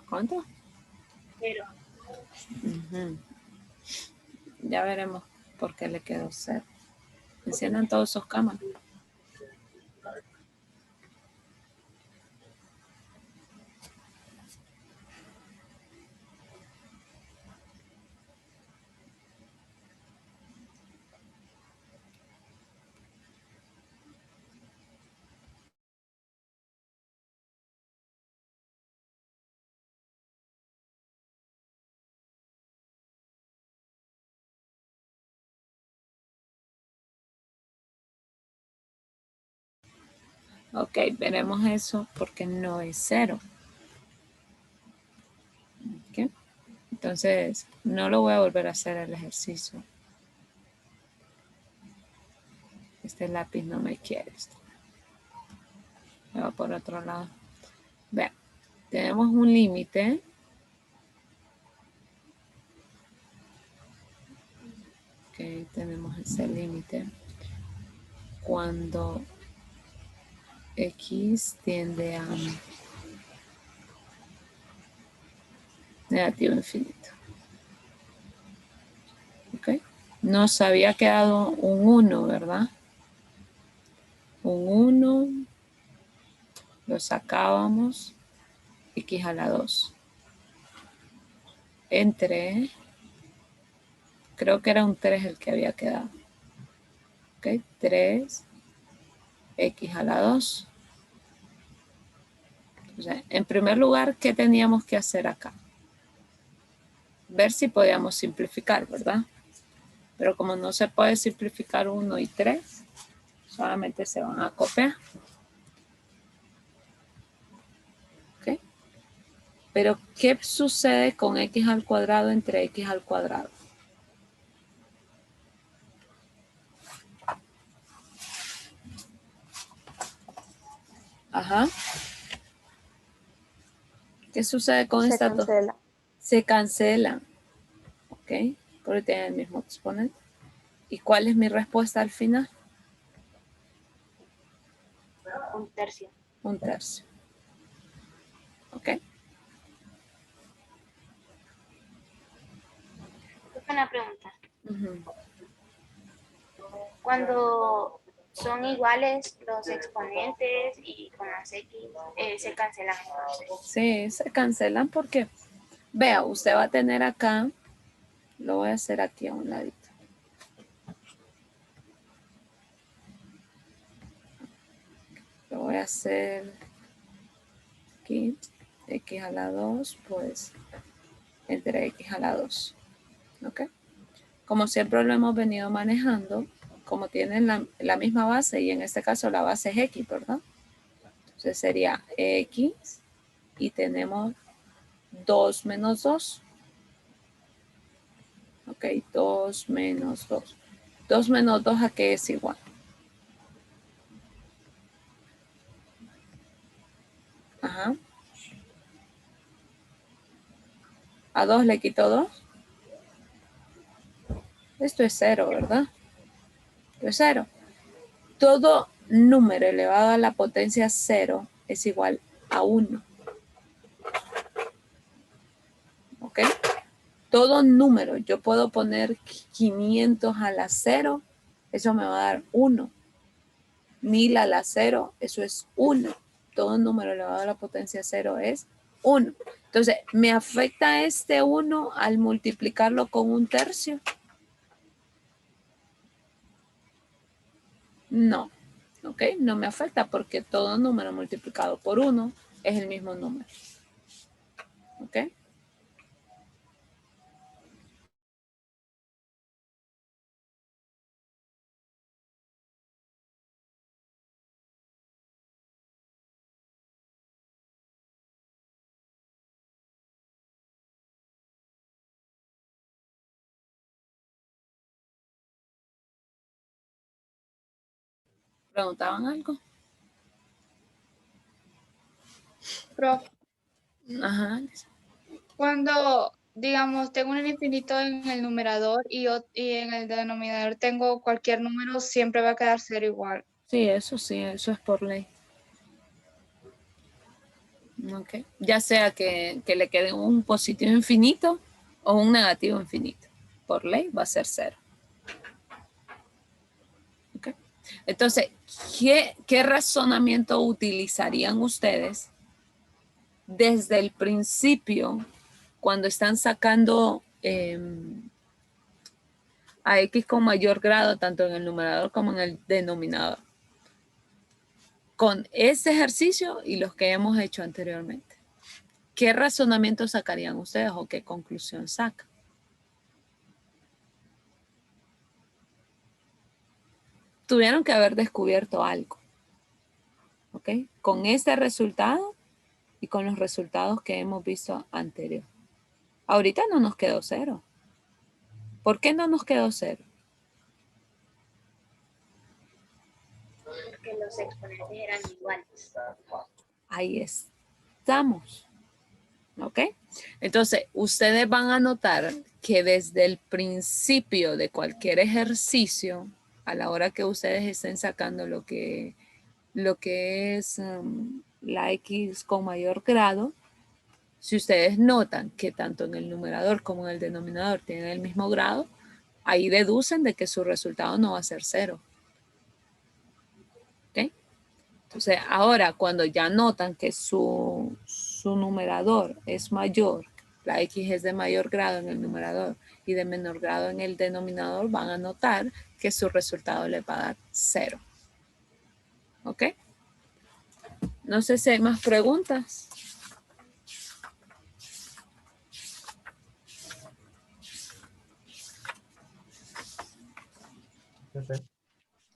¿Cuánto? 0. Ya veremos por qué le quedó 0. Enciendan todos sus cámaras. Ok, veremos eso porque no es 0. ¿Okay? Entonces, no lo voy a volver a hacer el ejercicio. Este lápiz no me quiere. Me va por otro lado. Vean, tenemos un límite. Ok, tenemos ese límite. Cuando X tiende a negativo infinito. ¿Ok? Nos había quedado un 1, ¿verdad? Un 1, lo sacábamos, X a la 2. Entre, creo que era un 3 el que había quedado. ¿Ok? 3, X a la 2. O sea, en primer lugar, ¿qué teníamos que hacer acá? Ver si podíamos simplificar, ¿verdad? Pero como no se puede simplificar 1 y 3, solamente se van a copiar. ¿Ok? Pero, ¿qué sucede con X al cuadrado entre X al cuadrado? Ajá. ¿Qué sucede con estas dos? Se cancelan. ¿Ok? Porque tienen el mismo exponente. ¿Y cuál es mi respuesta al final? 1/3. 1/3. ¿Ok? Una pregunta. Cuando son iguales los exponentes y con las X, se cancelan entonces. Sí, se cancelan porque, vea, usted va a tener acá, lo voy a hacer aquí a un ladito. Lo voy a hacer aquí, X a la 2, pues, entre X a la 2. ¿Ok? Como siempre lo hemos venido manejando, como tienen la misma base, y en este caso la base es X, ¿verdad? Entonces sería X y tenemos 2 menos 2. Ok, 2 menos 2. 2 menos 2, ¿a qué es igual? Ajá. A 2 le quito 2. Esto es 0, ¿verdad? Esto es 0. Todo número elevado a la potencia 0 es igual a 1. ¿Ok? Todo número, yo puedo poner 500 a la 0, eso me va a dar 1. 1000 a la 0, eso es 1. Todo número elevado a la potencia 0 es 1. Entonces, ¿me afecta este 1 al multiplicarlo con 1/3? No. ¿Ok? No me afecta porque todo número multiplicado por 1 es el mismo número. ¿Ok? ¿Preguntaban algo? Prof, Ajá. cuando, digamos, tengo un infinito en el numerador y en el denominador tengo cualquier número, siempre va a quedar 0 igual. Sí, eso es por ley. Ok. Ya sea que le quede un positivo infinito o un negativo infinito. Por ley va a ser 0. Okay. Entonces, ¿qué razonamiento utilizarían ustedes desde el principio cuando están sacando a x con mayor grado tanto en el numerador como en el denominador? Con ese ejercicio y los que hemos hecho anteriormente. ¿Qué razonamiento sacarían ustedes o qué conclusión sacan? Tuvieron que haber descubierto algo. ¿Ok? Con este resultado y con los resultados que hemos visto anterior. Ahorita no nos quedó 0. ¿Por qué no nos quedó 0? Porque los exponentes eran iguales. Ahí estamos. ¿Ok? Entonces, ustedes van a notar que desde el principio de cualquier ejercicio, a la hora que ustedes estén sacando lo que es la X con mayor grado, si ustedes notan que tanto en el numerador como en el denominador tienen el mismo grado, ahí deducen de que su resultado no va a ser 0. ¿Ok? Entonces, ahora cuando ya notan que su numerador es mayor, la X es de mayor grado en el numerador y de menor grado en el denominador, van a notar que su resultado les va a dar 0. ¿Ok? No sé si hay más preguntas. Profe,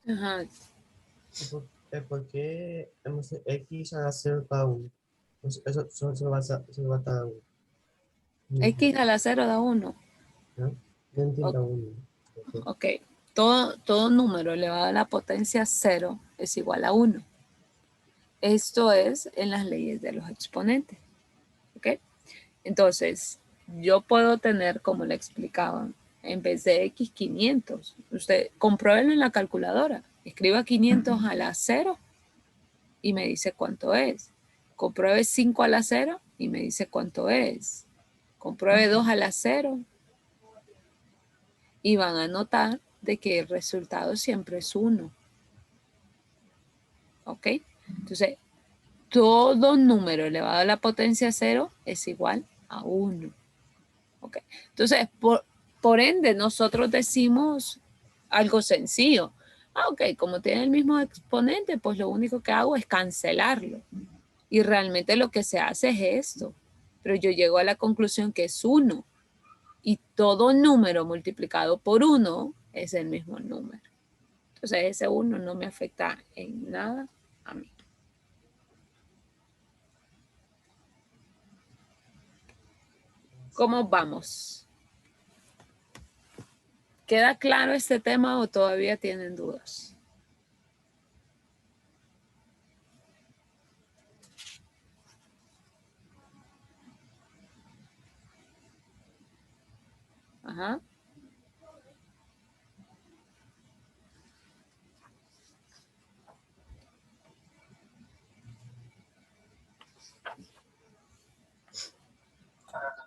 Ajá. ¿por qué X a la 0 cada uno? Eso se va a cada uno. X a la 0 da 1. ¿No? No entiendo uno. Ok. Todo número elevado a la potencia 0 es igual a 1. Esto es en las leyes de los exponentes. ¿Ok? Entonces, yo puedo tener, como le explicaba, en vez de X, 500. Usted compruébelo en la calculadora. Escriba 500 a la 0 y me dice cuánto es. Compruebe 5 a la 0 y me dice cuánto es. Compruebe 2 a la 0 y van a notar de que el resultado siempre es 1. ¿Ok? Entonces, todo número elevado a la potencia 0 es igual a 1. ¿Ok? Entonces, por ende, nosotros decimos algo sencillo. Ok, como tiene el mismo exponente, pues lo único que hago es cancelarlo. Y realmente lo que se hace es esto. Pero yo llego a la conclusión que es 1. Y todo número multiplicado por 1 es el mismo número. Entonces, ese 1 no me afecta en nada a mí. ¿Cómo vamos? ¿Queda claro este tema o todavía tienen dudas? Ajá.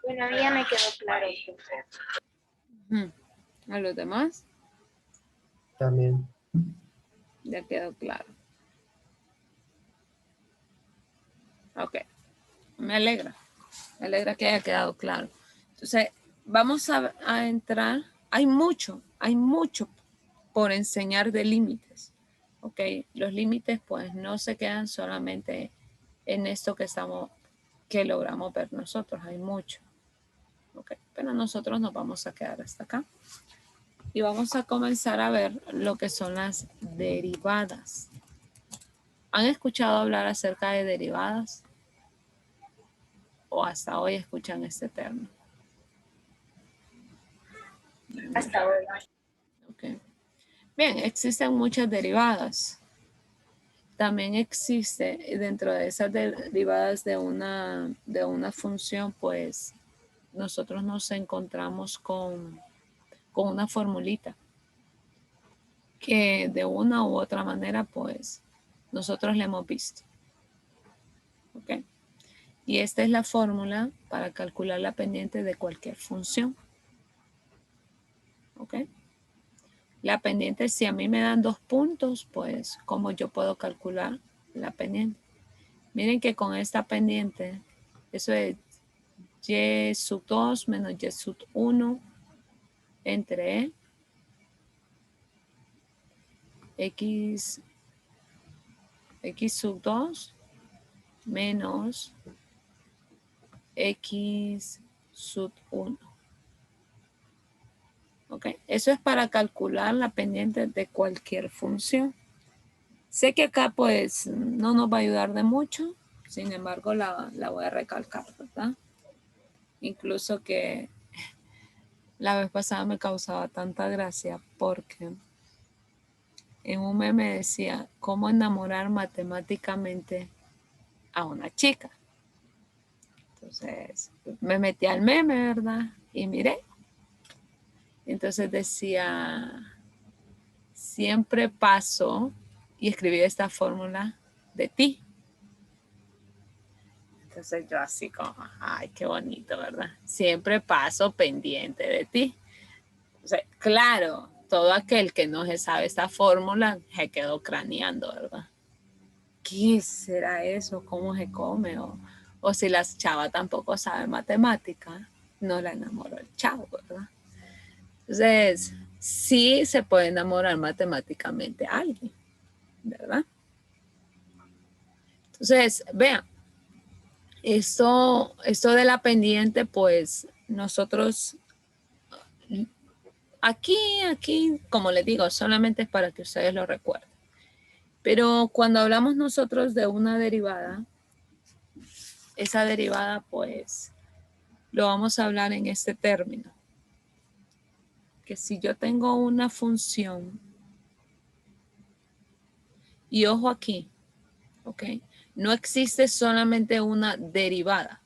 Bueno, a mí ya me quedó claro. ¿A los demás? También. Ya quedó claro. Ok. Me alegra. Me alegra que haya quedado claro. Entonces, vamos a entrar. Hay mucho por enseñar de límites. Ok. Los límites, pues, no se quedan solamente en esto que logramos ver nosotros. Hay mucho. Ok. Pero nosotros nos vamos a quedar hasta acá. Y vamos a comenzar a ver lo que son las derivadas. ¿Han escuchado hablar acerca de derivadas? ¿O hasta hoy escuchan este término? Hasta hoy. Okay. Bien, existen muchas derivadas. También existe dentro de esas derivadas de una función, pues nosotros nos encontramos con una formulita que de una u otra manera, pues nosotros la hemos visto. ¿Ok? Y esta es la fórmula para calcular la pendiente de cualquier función. ¿Ok? La pendiente, si a mí me dan 2 puntos, pues, ¿cómo yo puedo calcular la pendiente? Miren que con esta pendiente, eso es y sub 2 menos y sub 1 entre x sub 2 menos x sub 1. ¿Ok? Eso es para calcular la pendiente de cualquier función. Sé que acá pues no nos va a ayudar de mucho, sin embargo la voy a recalcar, ¿verdad? Incluso que la vez pasada me causaba tanta gracia porque en un meme decía, ¿cómo enamorar matemáticamente a una chica? Entonces me metí al meme, ¿verdad? Y miré. Entonces decía, siempre paso, y escribí esta fórmula de ti. Entonces yo así como, ay, qué bonito, ¿verdad? Siempre paso pendiente de ti. O sea, claro, todo aquel que no se sabe esta fórmula se quedó craneando, ¿verdad? ¿Qué será eso? ¿Cómo se come? O si la chava tampoco sabe matemática, no la enamoró el chavo, ¿verdad? Entonces, sí se puede enamorar matemáticamente a alguien, ¿verdad? Entonces, vean, esto de la pendiente, pues nosotros aquí, como les digo, solamente es para que ustedes lo recuerden. Pero cuando hablamos nosotros de una derivada, esa derivada, pues, lo vamos a hablar en este término. Que si yo tengo una función, y ojo aquí, ¿ok? No existe solamente una derivada.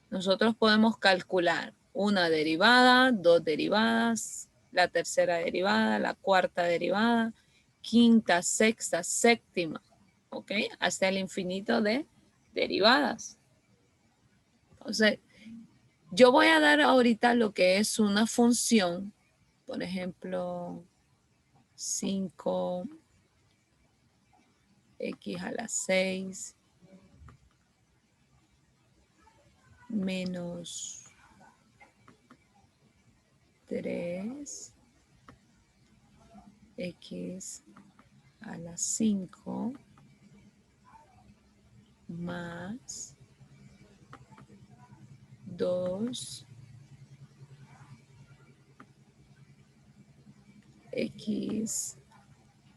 Nosotros podemos calcular una derivada, 2 derivadas, la tercera derivada, la cuarta derivada, quinta, sexta, séptima, ¿ok? Hasta el infinito de derivadas. Entonces, yo voy a dar ahorita lo que es una función, por ejemplo, 5x a la 6 menos 3x a la 5 más 2x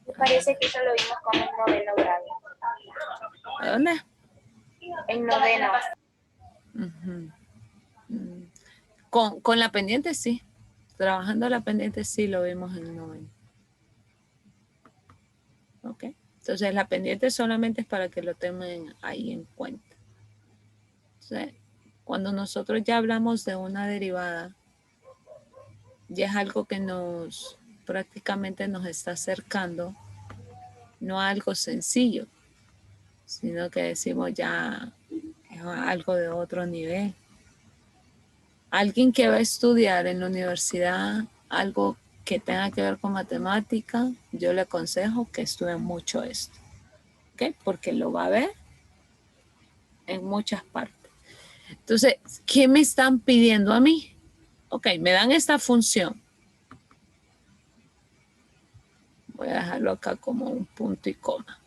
Me parece que eso lo vimos como en noveno grado. ¿a dónde? En noveno. Uh-huh. Con la pendiente sí. Trabajando la pendiente sí lo vimos en el noveno. ¿Ok? Entonces la pendiente solamente es para que lo tengan ahí en cuenta. Entonces, cuando nosotros ya hablamos de una derivada, ya es algo que prácticamente nos está acercando, no a algo sencillo, sino que decimos ya es algo de otro nivel. Alguien que va a estudiar en la universidad algo que tenga que ver con matemática, yo le aconsejo que estudie mucho esto, ¿ok? Porque lo va a ver en muchas partes. Entonces, ¿qué me están pidiendo a mí? Ok, me dan esta función. Voy a dejarlo acá como un punto y coma.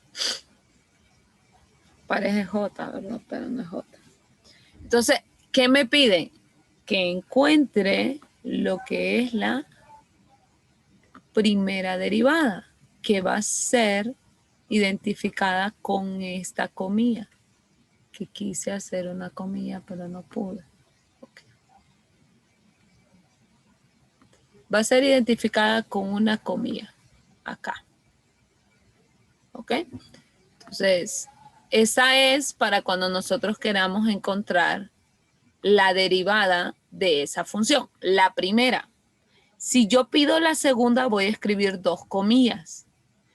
Parece J, ¿verdad? Pero no es J. Entonces, ¿qué me piden? Que encuentre lo que es la primera derivada, que va a ser identificada con esta comilla. Que quise hacer una comilla, pero no pude. Okay. Va a ser identificada con una comilla, acá. ¿Ok? Entonces, esa es para cuando nosotros queramos encontrar la derivada de esa función. La primera. Si yo pido la segunda, voy a escribir 2 comillas.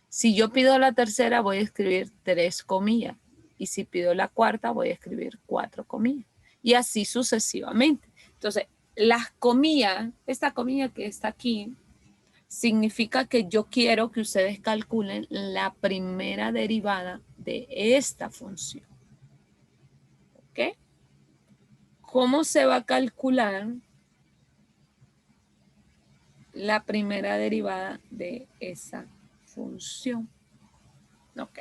Si yo pido la tercera, voy a escribir 3 comillas. Y si pido la cuarta, voy a escribir 4 comillas. Y así sucesivamente. Entonces, las comillas, esta comilla que está aquí, significa que yo quiero que ustedes calculen la primera derivada de esta función. ¿Ok? ¿Cómo se va a calcular la primera derivada de esa función? Ok.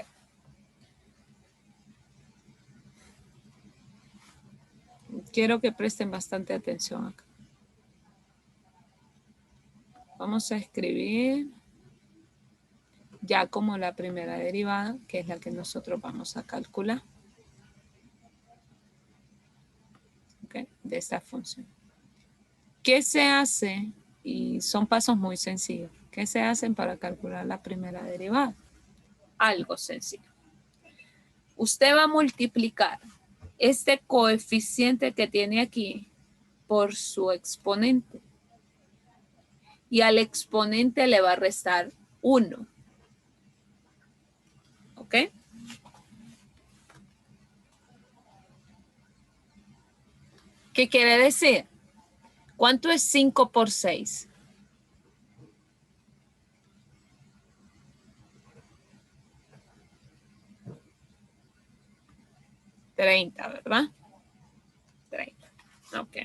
Quiero que presten bastante atención acá. Vamos a escribir ya como la primera derivada, que es la que nosotros vamos a calcular. ¿Ok? De esta función. ¿Qué se hace? Y son pasos muy sencillos. ¿Qué se hacen para calcular la primera derivada? Algo sencillo. Usted va a multiplicar este coeficiente que tiene aquí por su exponente. Y al exponente le va a restar 1. ¿Ok? ¿Qué quiere decir? ¿Cuánto es 5 por 6? 30, ¿verdad? 30. Ok.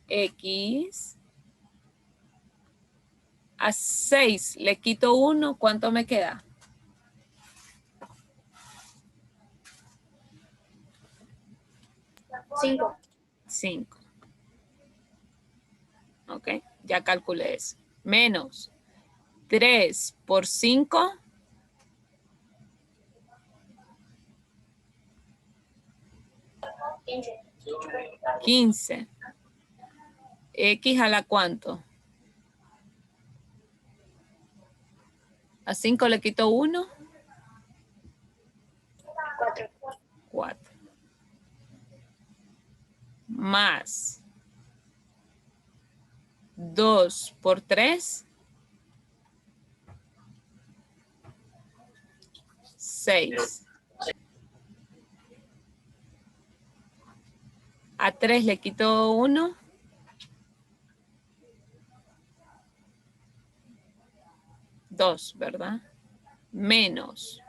X. A 6 le quito 1. ¿Cuánto me queda? 5. 5. Ok. Ya calculé eso. Menos 3 por 5. 15. X a la ¿cuánto? A 5 le quito 1. 4. 4. Más 2 por 3. 6. A 3 le quito 1. 2, ¿verdad? Menos.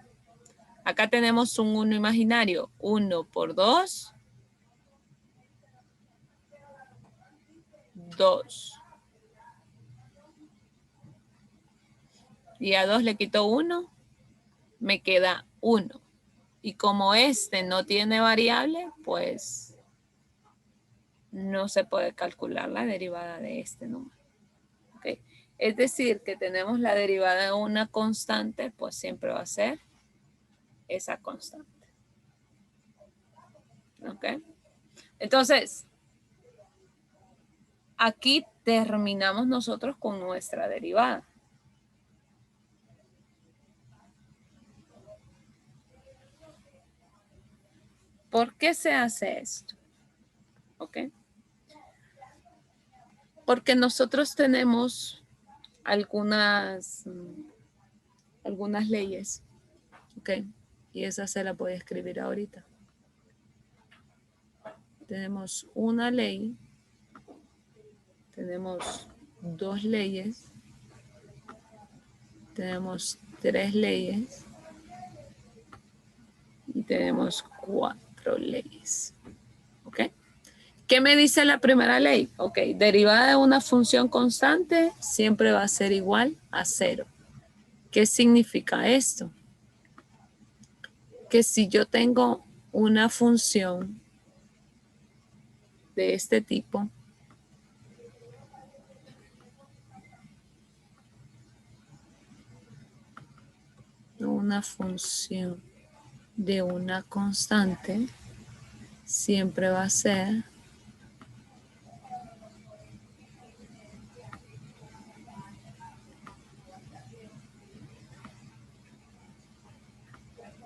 Acá tenemos un 1 imaginario. 1 por 2. 2. Y a 2 le quito 1. Me queda 1. Y como este no tiene variable, pues no se puede calcular la derivada de este número. ¿Okay? Es decir, que tenemos la derivada de una constante, pues siempre va a ser esa constante. ¿Ok? Entonces, aquí terminamos nosotros con nuestra derivada. ¿Por qué se hace esto? ¿Ok? Porque nosotros tenemos algunas leyes. ¿Ok? Y esa se la voy a escribir ahorita. Tenemos una ley. Tenemos 2 leyes. Tenemos 3 leyes. Y tenemos 4 leyes. ¿Ok? ¿Qué me dice la primera ley? Ok, derivada de una función constante siempre va a ser igual a 0. ¿Qué significa esto? Que si yo tengo una función de este tipo, una función de una constante, siempre va a ser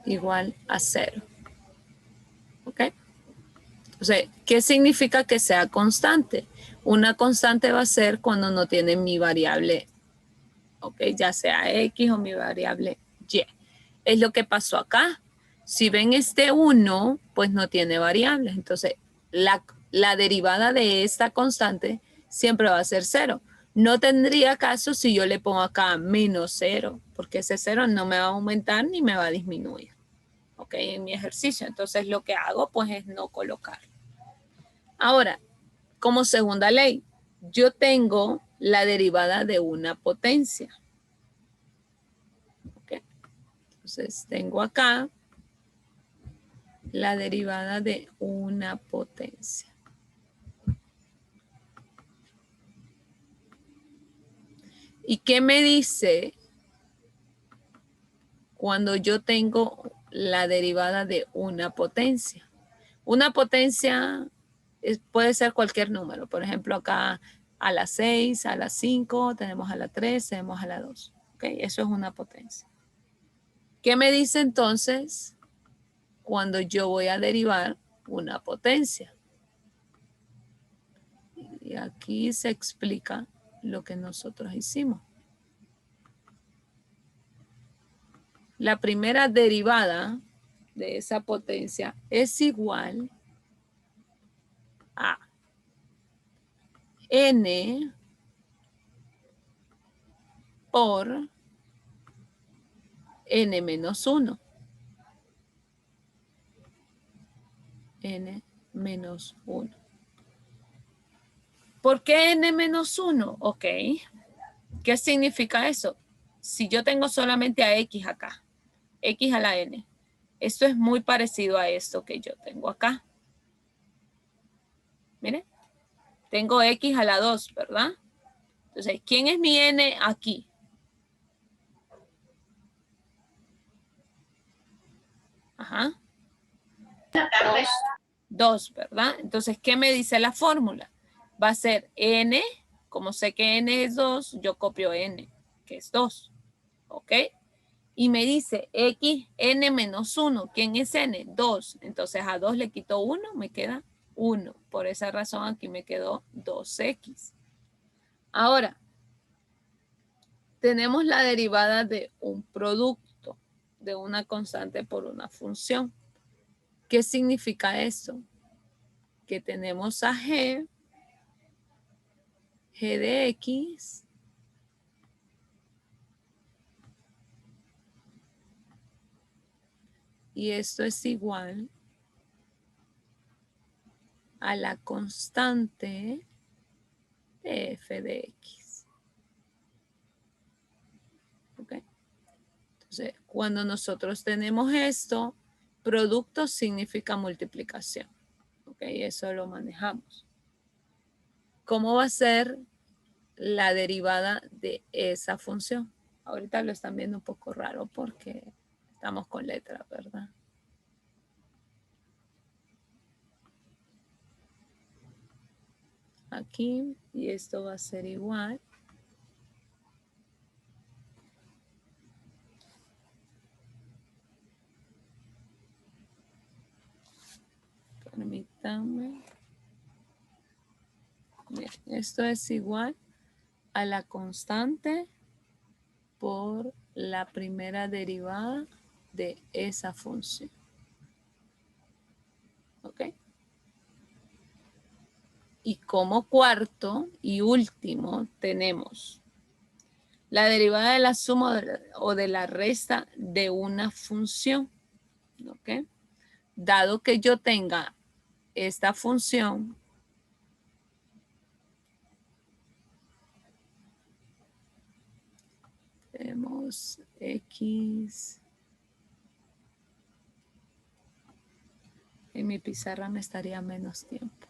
igual a 0. ¿Ok? O sea, ¿qué significa que sea constante? Una constante va a ser cuando no tiene mi variable, ¿ok? Ya sea X o mi variable Y. Es lo que pasó acá. Si ven este 1, pues no tiene variables. Entonces, la derivada de esta constante siempre va a ser 0. No tendría caso si yo le pongo acá menos 0, porque ese 0 no me va a aumentar ni me va a disminuir. ¿Ok? En mi ejercicio. Entonces, lo que hago, pues, es no colocar. Ahora, como segunda ley, yo tengo la derivada de una potencia. ¿Ok? Entonces, tengo acá la derivada de una potencia. ¿Y qué me dice cuando yo tengo la derivada de una potencia? Una potencia puede ser cualquier número. Por ejemplo, acá a la 6, a la 5, tenemos a la 3, tenemos a la 2. ¿Ok? Eso es una potencia. ¿Qué me dice entonces cuando yo voy a derivar una potencia? Y aquí se explica lo que nosotros hicimos. La primera derivada de esa potencia es igual a n por n menos 1. N menos 1. ¿Por qué n menos 1? Ok. ¿Qué significa eso? Si yo tengo solamente a x acá, x a la n, esto es muy parecido a esto que yo tengo acá. Miren, tengo x a la 2, ¿verdad? Entonces, ¿quién es mi n aquí? Ajá. 2, ¿verdad? Entonces, ¿qué me dice la fórmula? Va a ser n, como sé que n es 2, yo copio n, que es 2, ¿ok? Y me dice x, n menos 1, ¿quién es n? 2, entonces a 2 le quito 1, me queda 1. Por esa razón aquí me quedó 2x. Ahora, tenemos la derivada de un producto, de una constante por una función. ¿Qué significa eso? Que tenemos a g de x y esto es igual a la constante de f de x. ¿Ok? Entonces, cuando nosotros tenemos esto, producto significa multiplicación. ¿Ok? Eso lo manejamos. ¿Cómo va a ser la derivada de esa función? Ahorita lo están viendo un poco raro porque estamos con letras, ¿verdad? Aquí, y esto va a ser igual. Permítanme. Esto es igual a la constante por la primera derivada de esa función. ¿Ok? Y como cuarto y último tenemos la derivada de la suma o de la resta de una función. ¿Ok? Dado que yo tenga esta función, tenemos x. En mi pizarra me estaría menos tiempo.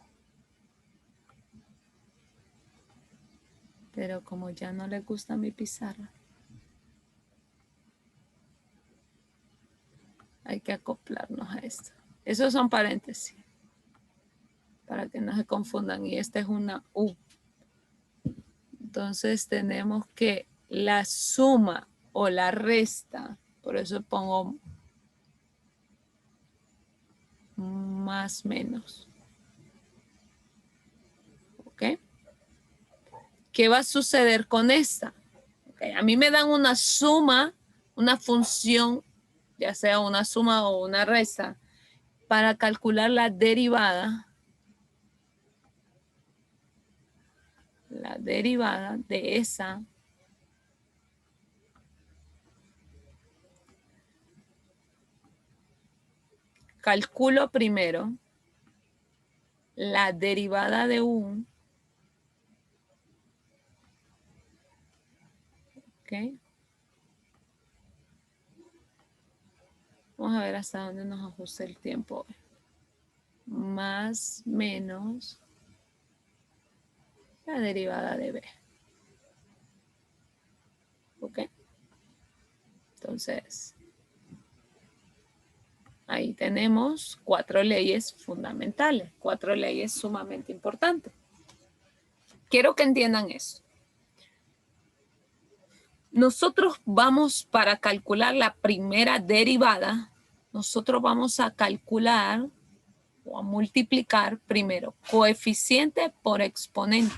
Pero como ya no le gusta mi pizarra, hay que acoplarnos a esto. Esos son paréntesis, para que no se confundan. Y esta es una U. Entonces tenemos que la suma o la resta, por eso pongo más menos. ¿Ok? ¿Qué va a suceder con esta? ¿Okay? A mí me dan una suma, una función ya sea una suma o una resta, para calcular la derivada de esa calculo primero la derivada de un, ¿ok? Vamos a ver hasta dónde nos ajusta el tiempo. Más menos la derivada de b. ¿Ok? Entonces, ahí tenemos 4 leyes fundamentales, 4 leyes sumamente importantes. Quiero que entiendan eso. Nosotros vamos, para calcular la primera derivada, nosotros vamos a calcular o a multiplicar primero coeficiente por exponente.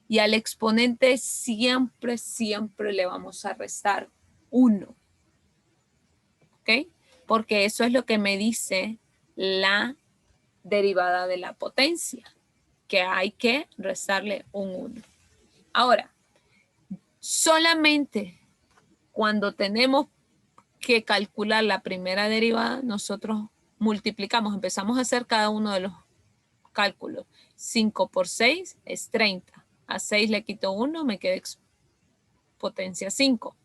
Y al exponente siempre, siempre le vamos a restar 1. ¿Ok? Porque eso es lo que me dice la derivada de la potencia, que hay que restarle un 1. Ahora, solamente cuando tenemos que calcular la primera derivada, nosotros multiplicamos, empezamos a hacer cada uno de los cálculos. 5 por 6 es 30. A 6 le quito 1, me queda potencia 5.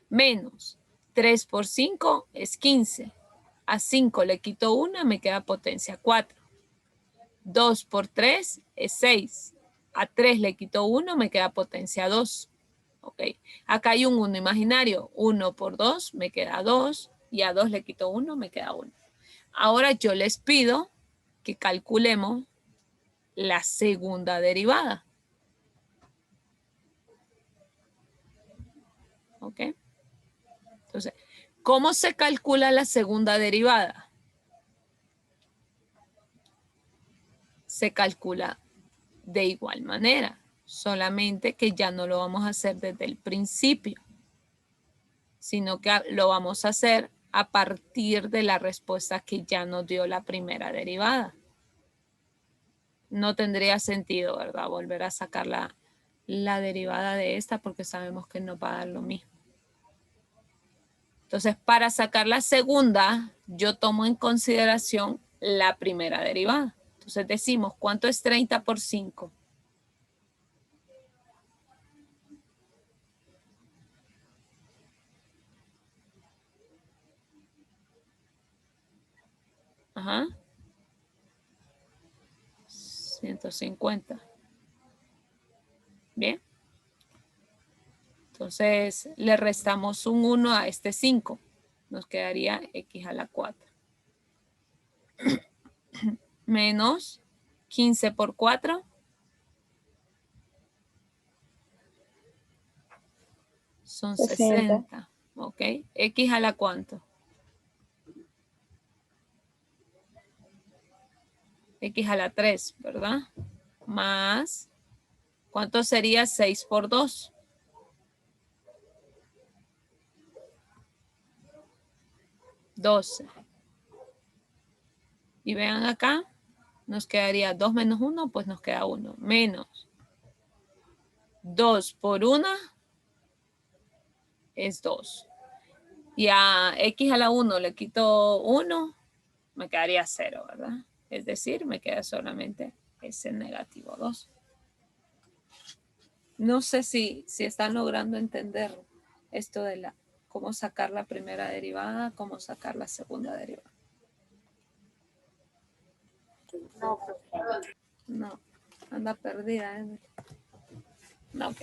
Menos 3 por 5 es 15. A 5 le quito 1, me queda potencia 4. 2 por 3 es 6. A 3 le quito 1, me queda potencia 2. Ok, acá hay un 1 imaginario. 1 por 2 me queda 2. Y a 2 le quito 1, me queda 1. Ahora yo les pido que calculemos la segunda derivada. ¿Ok? Entonces, ¿cómo se calcula la segunda derivada? Se calcula de igual manera, solamente que ya no lo vamos a hacer desde el principio, sino que lo vamos a hacer a partir de la respuesta que ya nos dio la primera derivada. No tendría sentido, ¿verdad? Volver a sacar la derivada de esta porque sabemos que nos va a dar lo mismo. Entonces, para sacar la segunda, yo tomo en consideración la primera derivada. Entonces decimos, ¿cuánto es 30 por 5? Ajá. 150. Bien. Entonces le restamos un 1 a este 5. Nos quedaría x a la 4. Menos 15 por 4. Son 60. ¿Ok? X a la ¿cuánto? X a la 3, ¿verdad? Más, ¿cuánto sería 6 por 2? 12. Y vean acá, nos quedaría 2 menos 1, pues nos queda 1. Menos 2 por 1 es 2. Y a x a la 1 le quito 1, me quedaría 0, ¿verdad? Es decir, me queda solamente ese negativo 2. No sé si están logrando entender esto de cómo sacar la primera derivada, cómo sacar la segunda derivada. No, profe. No, anda perdida. No, ok.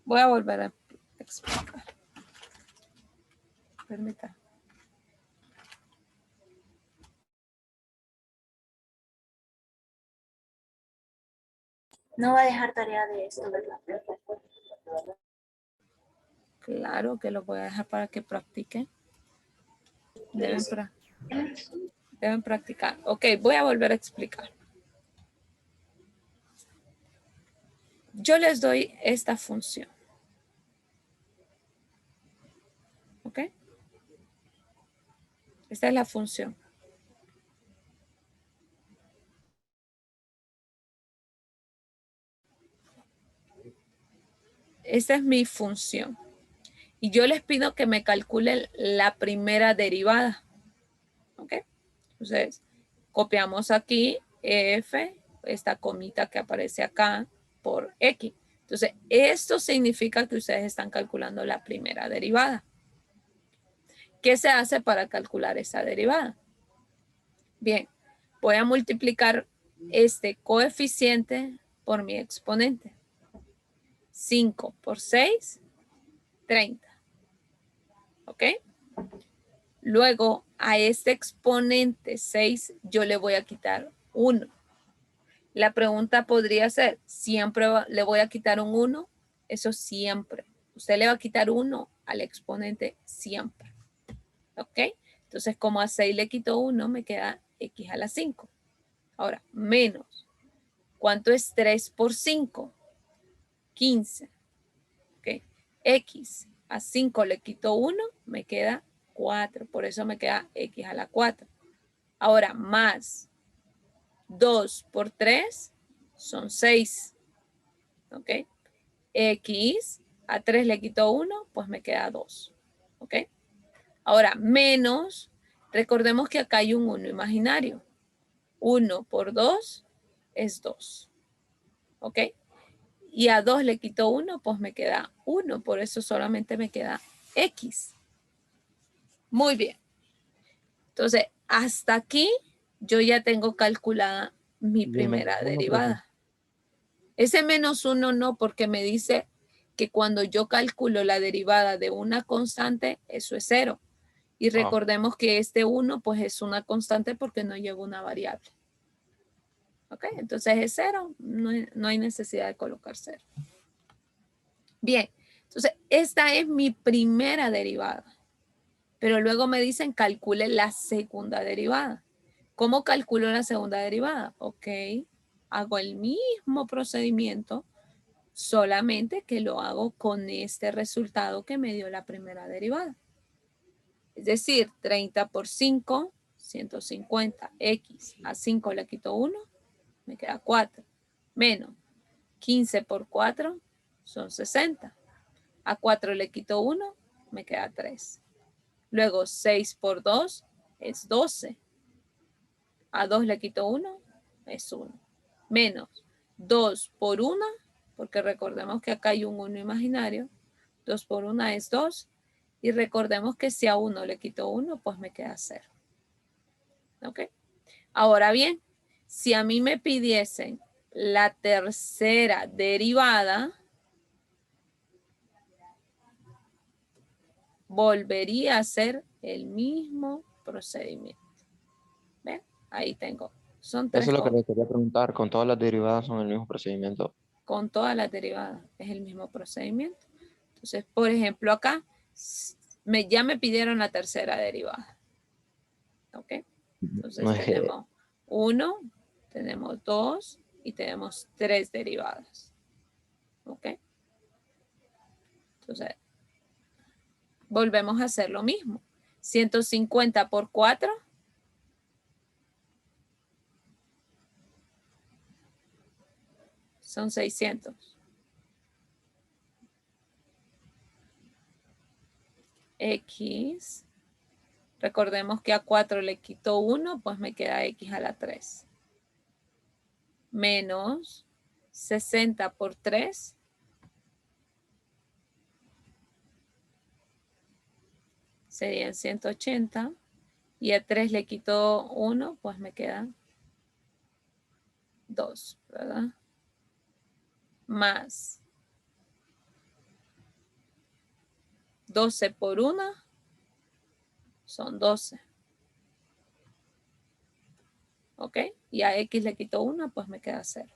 Voy a volver a explicar. Permítame. No va a dejar tarea de esto, ¿verdad? Claro que lo voy a dejar para que practiquen. Deben practicar. Ok, voy a volver a explicar. Yo les doy esta función. ¿Ok? Esta es la función. Esta es mi función. Y yo les pido que me calculen la primera derivada. ¿Ok? Entonces, copiamos aquí f, esta comita que aparece acá, por x. Entonces, esto significa que ustedes están calculando la primera derivada. ¿Qué se hace para calcular esa derivada? Bien, voy a multiplicar este coeficiente por mi exponente. 5 por 6, 30. ¿Ok? Luego, a este exponente 6, yo le voy a quitar 1. La pregunta podría ser, ¿siempre le voy a quitar un 1? Eso siempre. Usted le va a quitar 1 al exponente siempre. ¿Ok? Entonces, como a 6 le quito 1, me queda x a la 5. Ahora, menos. ¿Cuánto es 3 por 5? 15. ¿Ok? X a 5 le quito 1, me queda 4. Por eso me queda x a la 4. Ahora, más 2 por 3 son 6. ¿Ok? X a 3 le quito 1, pues me queda 2. ¿Ok? Ahora, menos, recordemos que acá hay un 1 imaginario. 1 por 2 es 2. ¿Ok? Y a 2 le quito 1, pues me queda 1. Por eso solamente me queda X. Muy bien. Entonces, hasta aquí yo ya tengo calculada mi primera derivada. Ese menos 1 no, porque me dice que cuando yo calculo la derivada de una constante, eso es 0. Y recordemos que este 1 pues es una constante porque no lleva una variable. ¿Ok? Entonces es 0, no hay necesidad de colocar 0. Bien, entonces esta es mi primera derivada. Pero luego me dicen calcule la segunda derivada. ¿Cómo calculo la segunda derivada? Ok, hago el mismo procedimiento, solamente que lo hago con este resultado que me dio la primera derivada. Es decir, 30 por 5, 150. X a 5 le quito 1, me queda 4. Menos 15 por 4 son 60. A 4 le quito 1, me queda 3. Luego 6 por 2 es 12. A 2 le quito 1, es 1. Menos 2 por 1, porque recordemos que acá hay un 1 imaginario. 2 por 1 es 2. Y recordemos que si a 1 le quito 1, pues me queda 0. ¿Ok? Ahora bien, si a mí me pidiesen la tercera derivada, volvería a hacer el mismo procedimiento. ¿Ven? Ahí tengo. Son 3 Eso es lo que cosas. le quería preguntar. ¿Con todas las derivadas son el mismo procedimiento? Con todas las derivadas es el mismo procedimiento. Entonces, por ejemplo, acá ya me pidieron la tercera derivada. ¿Ok? Entonces No es que... tenemos 1, tenemos 2 y tenemos 3 derivadas. ¿Ok? Entonces, volvemos a hacer lo mismo. 150 por 4 son 600. X, recordemos que a 4 le quito 1, pues me queda X a la 3. Menos 60 por 3 serían 180. Y a 3 le quito 1, pues me quedan 2, ¿verdad? Más 12 por 1 son 12. ¿Ok? Y a X le quito 1, pues me queda 0.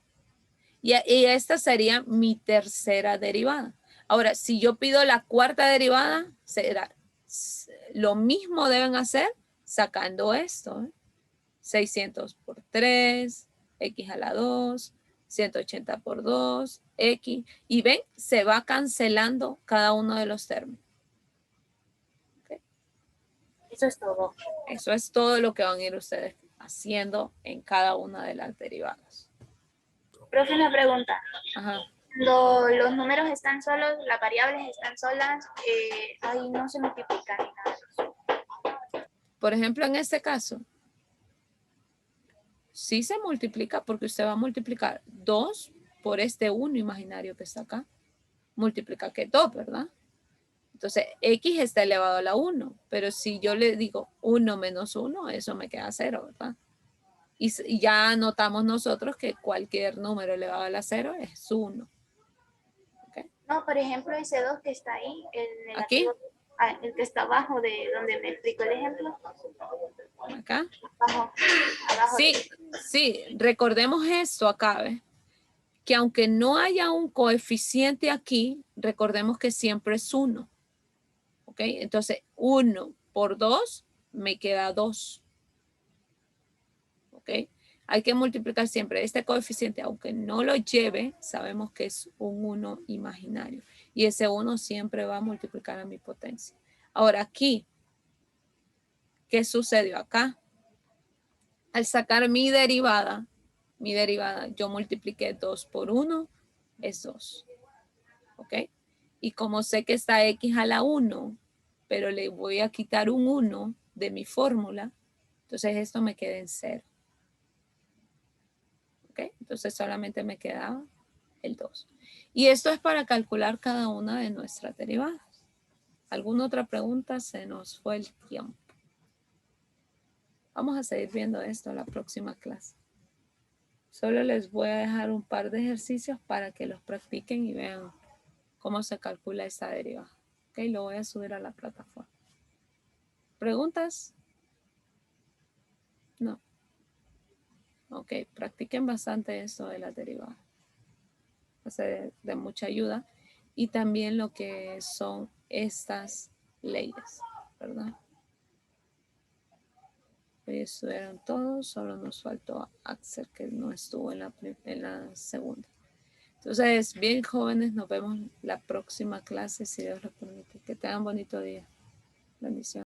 Y esta sería mi tercera derivada. Ahora, si yo pido la cuarta derivada, será lo mismo deben hacer sacando esto. 600 por 3, X a la 2, 180 por 2, X. Y ven, se va cancelando cada uno de los términos. ¿Okay? Eso es todo. Eso es todo lo que van a ir ustedes haciendo en cada una de las derivadas. Profe, una pregunta. Ajá. Cuando los números están solos, las variables están solas, ahí no se multiplican ni nada. Por ejemplo, en este caso, sí se multiplica porque usted va a multiplicar 2 por este 1 imaginario que está acá. Multiplica que 2, ¿verdad? Entonces, x está elevado a la 1, pero si yo le digo 1 menos 1, eso me queda 0, ¿verdad? Y ya notamos nosotros que cualquier número elevado a la 0 es 1. ¿Okay? No, por ejemplo, ese 2 que está ahí, el ¿Aquí? negativo, el que está abajo de donde me explicó el ejemplo. ¿Acá? Abajo Sí, sí, recordemos esto acá, ¿ves? Que aunque no haya un coeficiente aquí, recordemos que siempre es 1. ¿Ok? Entonces, 1 por 2 me queda 2. ¿Ok? Hay que multiplicar siempre este coeficiente, aunque no lo lleve, sabemos que es un 1 imaginario. Y ese 1 siempre va a multiplicar a mi potencia. Ahora aquí, ¿qué sucedió acá? Al sacar mi derivada, yo multipliqué 2 por 1, es 2. ¿Ok? Y como sé que está x a la 1, pero le voy a quitar un 1 de mi fórmula, entonces esto me queda en 0. ¿Ok? Entonces solamente me quedaba el 2. Y esto es para calcular cada una de nuestras derivadas. ¿Alguna otra pregunta? Se nos fue el tiempo. Vamos a seguir viendo esto en la próxima clase. Solo les voy a dejar un par de ejercicios para que los practiquen y vean cómo se calcula esta derivada. Ok, lo voy a subir a la plataforma. ¿Preguntas? No. Ok, practiquen bastante esto de las derivadas. Va a ser de mucha ayuda. Y también lo que son estas leyes, ¿verdad? Hoy estuvieron todos, solo nos faltó Axel, que no estuvo en la segunda. Entonces, bien jóvenes, nos vemos la próxima clase, si Dios lo permite. Que tengan bonito día. Bendiciones.